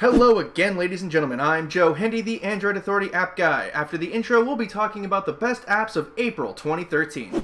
Hello again, ladies and gentlemen. I'm Joe Hendy, the Android Authority app guy. After the intro, we'll be talking about the best apps of April 2013.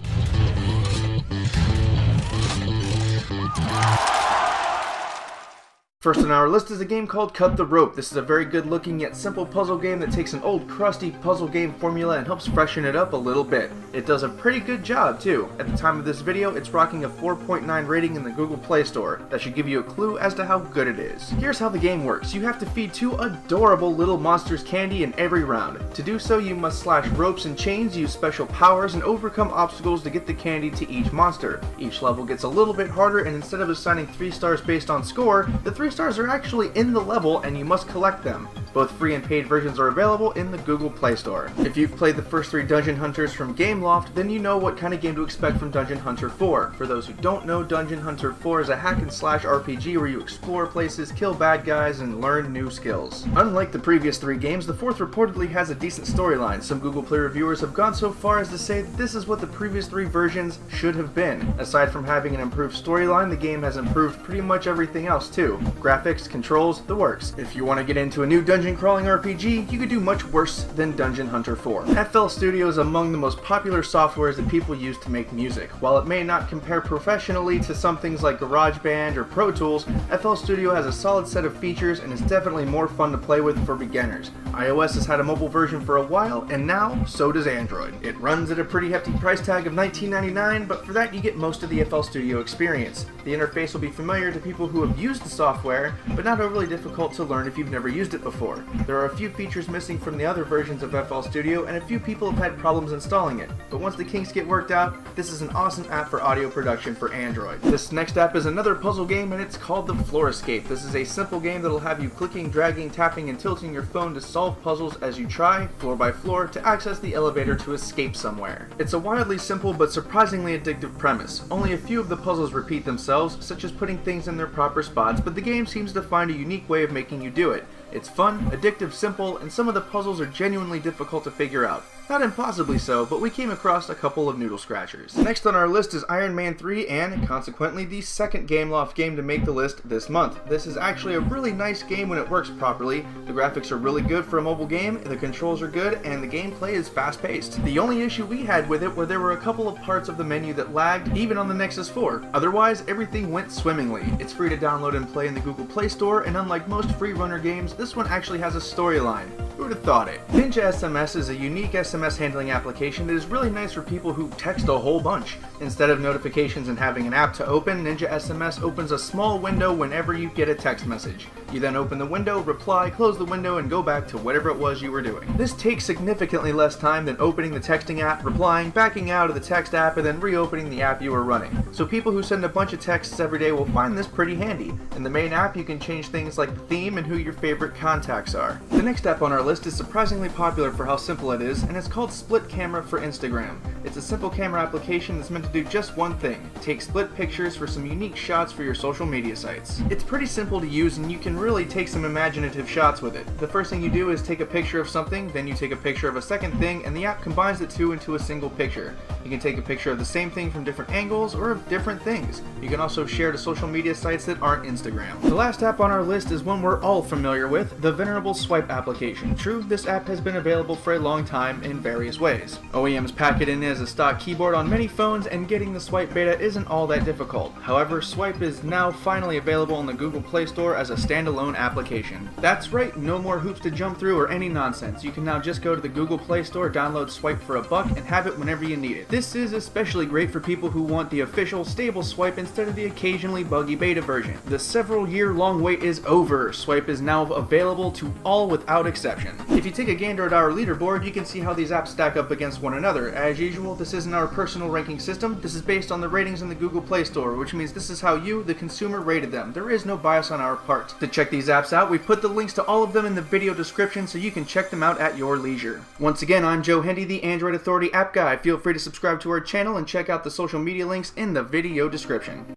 First on our list is a game called Cut the Rope. This is a very good looking yet simple puzzle game that takes an old crusty puzzle game formula and helps freshen it up a little bit. It does a pretty good job too. At the time of this video, it's rocking a 4.9 rating in the Google Play Store. That should give you a clue as to how good it is. Here's how the game works. You have to feed two adorable little monsters candy in every round. To do so, you must slash ropes and chains, use special powers, and overcome obstacles to get the candy to each monster. Each level gets a little bit harder, and instead of assigning 3 stars based on score, the 3 stars are actually in the level and you must collect them. Both free and paid versions are available in the Google Play Store. If you've played the first 3 Dungeon Hunters from Gameloft, then you know what kind of game to expect from Dungeon Hunter 4. For those who don't know, Dungeon Hunter 4 is a hack and slash RPG where you explore places, kill bad guys, and learn new skills. Unlike the previous 3 games, the 4th reportedly has a decent storyline. Some Google Play reviewers have gone so far as to say that this is what the previous 3 versions should have been. Aside from having an improved storyline, the game has improved pretty much everything else too. Graphics, controls, the works. If you want to get into a new dungeon crawling RPG, you could do much worse than Dungeon Hunter 4. FL Studio is among the most popular softwares that people use to make music. While it may not compare professionally to some things like GarageBand or Pro Tools, FL Studio has a solid set of features and is definitely more fun to play with for beginners. iOS has had a mobile version for a while, and now so does Android. It runs at a pretty hefty price tag of $19.99, but for that you get most of the FL Studio experience. The interface will be familiar to people who have used the software, but not overly difficult to learn if you've never used it before. There are a few features missing from the other versions of FL Studio, and a few people have had problems installing it. But once the kinks get worked out, this is an awesome app for audio production for Android. This next app is another puzzle game, and it's called the Floor Escape. This is a simple game that'll have you clicking, dragging, tapping, and tilting your phone to solve puzzles as you try, floor by floor, to access the elevator to escape somewhere. It's a wildly simple but surprisingly addictive premise. Only a few of the puzzles repeat themselves, such as putting things in their proper spots, but the game seems to find a unique way of making you do it. It's fun, addictive, simple, and some of the puzzles are genuinely difficult to figure out. Not impossibly so, but we came across a couple of noodle scratchers. Next on our list is Iron Man 3 and, consequently, the second Gameloft game to make the list this month. This is actually a really nice game when it works properly. The graphics are really good for a mobile game, the controls are good, and the gameplay is fast-paced. The only issue we had with it were there were a couple of parts of the menu that lagged, even on the Nexus 4. Otherwise, everything went swimmingly. It's free to download and play in the Google Play Store, and unlike most free runner games, this one actually has a storyline. Who would have thought it? Ninja SMS is a unique SMS handling application that is really nice for people who text a whole bunch. Instead of notifications and having an app to open, Ninja SMS opens a small window whenever you get a text message. You then open the window, reply, close the window, and go back to whatever it was you were doing. This takes significantly less time than opening the texting app, replying, backing out of the text app, and then reopening the app you were running. So people who send a bunch of texts every day will find this pretty handy. In the main app, you can change things like the theme and who your favorite contacts are. The next app on our list is surprisingly popular for how simple it is, and it's called Split Camera for Instagram. It's a simple camera application that's meant to do just one thing: take split pictures for some unique shots for your social media sites. It's pretty simple to use, and you can really take some imaginative shots with it. The first thing you do is take a picture of something, then you take a picture of a second thing, and the app combines the two into a single picture. You can take a picture of the same thing from different angles or of different things. You can also share to social media sites that aren't Instagram. The last app on our list is one we're all familiar with, the venerable Swype application. True, this app has been available for a long time in various ways. OEMs pack it in as a stock keyboard on many phones, and getting the Swype beta isn't all that difficult. However, Swype is now finally available in the Google Play Store as a standalone application. That's right, no more hoops to jump through or any nonsense. You can now just go to the Google Play Store, download Swype for $1, and have it whenever you need it. This is especially great for people who want the official, stable Swype instead of the occasionally buggy beta version. The several-year-long wait is over. Swype is now available to all without exception. If you take a gander at our leaderboard, you can see how these apps stack up against one another. As usual, this isn't our personal ranking system. This is based on the ratings in the Google Play Store, which means this is how you, the consumer, rated them. There is no bias on our part. To check these apps out, we've put the links to all of them in the video description so you can check them out at your leisure. Once again, I'm Joe Hendy, the Android Authority app guy. Feel free to subscribe to our channel and check out the social media links in the video description.